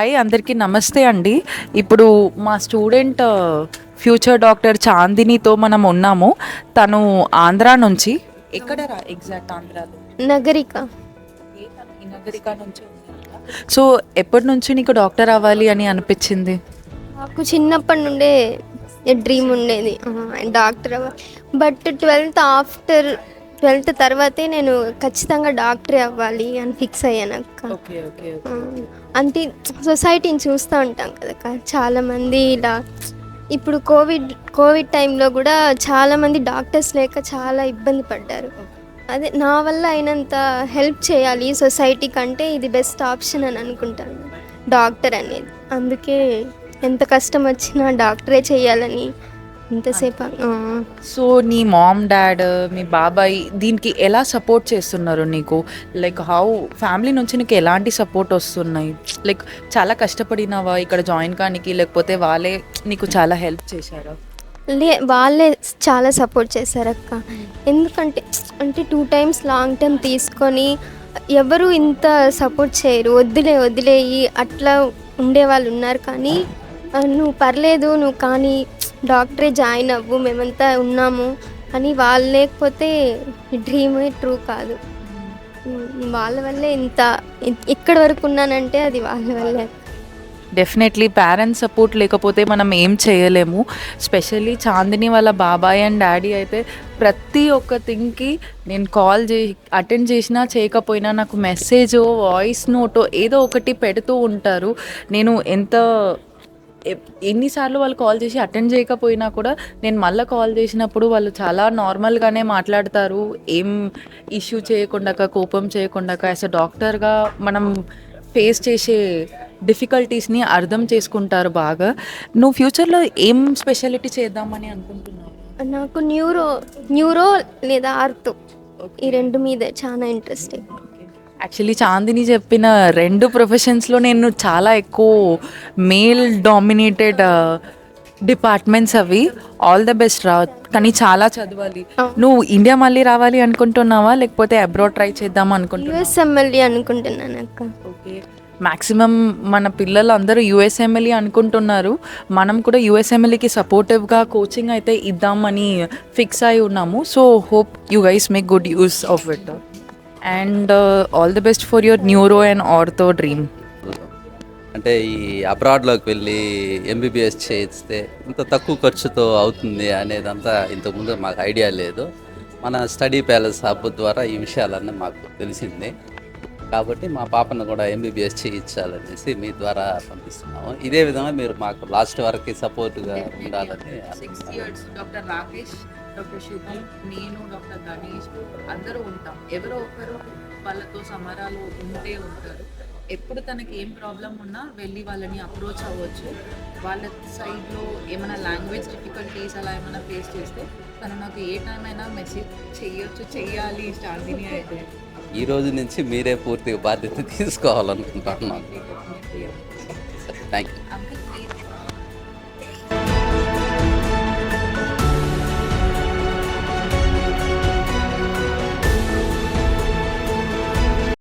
Hi అందరికీ నమస్తే అండి. ఇప్పుడు మా స్టూడెంట్ ఫ్యూచర్ డాక్టర్ చాందినితో మనం ఉన్నాము. తను ఆంధ్ర నుంచి. ఎక్కడ ఎగ్జాక్ట్ ఆంధ్రాలో? నగరిక. ఈ నగరిక నుంచి ఉన్నారా? సో ఎప్పటి నుంచి నీకు డాక్టర్ అవ్వాలి అని అనిపించింది? నాకు చిన్నప్పటి నుండే డ్రీమ్ ఉండేది డాక్టర్ అవ్వాలి. బట్ 12th తర్వాతే నేను ఖచ్చితంగా డాక్టరే అవ్వాలి అని ఫిక్స్ అయ్యాను అక్క. ఓకే ఓకే అంటే సొసైటీని చూస్తూ ఉంటాం కదా చాలామంది ఇలా. ఇప్పుడు కోవిడ్ టైంలో కూడా చాలామంది డాక్టర్స్ లేక చాలా ఇబ్బంది పడ్డారు. అదే నా వల్ల అయినంత హెల్ప్ చేయాలి సొసైటీ కంటే ఇది బెస్ట్ ఆప్షన్ అని అనుకుంటాను డాక్టర్ అనేది. అందుకే ఎంత కష్టం వచ్చినా డాక్టరే చేయాలని ఇంతసేపు. సో నీ మామ్ డాడ్ మీ బాబాయ్ దీనికి ఎలా సపోర్ట్ చేస్తున్నారు నీకు? లైక్ హౌ ఫ్యామిలీ నుంచి నీకు ఎలాంటి సపోర్ట్ వస్తున్నాయి? లైక్ చాలా కష్టపడినావా ఇక్కడ జాయిన్ కానికి, లేకపోతే వాళ్ళే నీకు చాలా హెల్ప్ చేశారా? వాళ్ళే చాలా సపోర్ట్ చేశారు అక్క. ఎందుకంటే 2 times లాంగ్ టర్మ్ తీసుకొని ఎవరు ఇంత సపోర్ట్ చేయరు. వదిలేయి అట్లా ఉండేవాళ్ళు ఉన్నారు. కానీ నువ్వు పర్లేదు, నువ్వు కానీ డాక్టరే జాయిన్ అవ్వు, మేమంతా ఉన్నాము అని వాళ్ళు లేకపోతే డ్రీమ్ ట్రూ కాదు. వాళ్ళ వల్లే ఇక్కడి వరకు ఉన్నానంటే అది వాళ్ళ వల్లే. డెఫినెట్లీ పేరెంట్స్ సపోర్ట్ లేకపోతే మనం ఏం చేయలేము. స్పెషల్లీ చాందిని వాళ్ళ బాబాయ్ అండ్ డాడీ అయితే ప్రతి ఒక్క థింగ్కి నేను కాల్ అటెండ్ చేసినా చేయకపోయినా నాకు మెసేజో వాయిస్ నోటో ఏదో ఒకటి పెడుతూ ఉంటారు. నేను ఎన్నిసార్లు వాళ్ళు కాల్ చేసి అటెండ్ చేయకపోయినా కూడా నేను మళ్ళీ కాల్ చేసినప్పుడు వాళ్ళు చాలా నార్మల్గానే మాట్లాడతారు. ఏం ఇష్యూ చేయకుండా, కోపం చేయకుండా, యాజ్ అ డాక్టర్గా మనం ఫేస్ చేసే డిఫికల్టీస్ని అర్థం చేసుకుంటారు బాగా. నువ్వు ఫ్యూచర్లో ఏం స్పెషాలిటీ చేద్దామని అనుకుంటున్నావు? నాకు న్యూరో లేదా ఆర్థో ఈ రెండు మీద చాలా ఇంట్రెస్టింగ్. యాక్చువల్లీ చాందిని చెప్పిన 2 ప్రొఫెషన్స్లో నేను చాలా ఎక్కువ మేల్ డామినేటెడ్ డిపార్ట్మెంట్స్ అవి. ఆల్ ద బెస్ట్ రా, కానీ చాలా చదవాలి. నువ్వు ఇండియా మళ్ళీ రావాలి అనుకుంటున్నావా, లేకపోతే అబ్రాడ్ ట్రై చేద్దాం అనుకుంటున్నావా? USMLE అనుకుంటున్నాను అక్క. ఓకే, మ్యాక్సిమం మన పిల్లలు అందరూ USMLE అనుకుంటున్నారు. మనం కూడా USMLEకి సపోర్టివ్గా కోచింగ్ అయితే ఇద్దామని ఫిక్స్ అయి ఉన్నాము. So hope you guys make good use of it and all the best for your neuro and ortho dream. అంటే ఈ అబ్రాడ్లోకి వెళ్ళి MBBS చేయిస్తే ఇంత తక్కువ ఖర్చుతో అవుతుంది అనేదంతా ఇంతకుముందు మాకు ఐడియా లేదు. మన స్టడీ ప్యాలెస్ హబ్ ద్వారా ఈ విషయాలన్నీ మాకు తెలిసింది. కాబట్టి మా పాపను కూడా MBBS చేయించాలనేసి మీ ద్వారా పంపిస్తున్నాము. ఇదే విధంగా మీరు మాకు లాస్ట్ వరకు సపోర్ట్గా ఉండాలని. 6 years డాక్టర్ రాకేష్, డాక్టర్ శుభం, నేను, డాక్టర్ గణేష్ అందరూ ఉంటాం. ఎవరో ఒకరు వాళ్ళతో సమరాలు ఉంటే ఉంటారు. ఎప్పుడు తనకి ఏం ప్రాబ్లం ఉన్నా వెళ్ళి వాళ్ళని అప్రోచ్ అవ్వచ్చు. వాళ్ళ సైడ్లో ఏమైనా లాంగ్వేజ్ డిఫికల్టీస్ అలా ఏమైనా ఫేస్ చేస్తే తను నాకు ఏ టైం అయినా మెసేజ్ చెయ్యాలి చాందిని అయితే. ఈ రోజు నుంచి మీరే పూర్తిగా బాధ్యత తీసుకోవాలనుకుంటున్నాను. Thank you.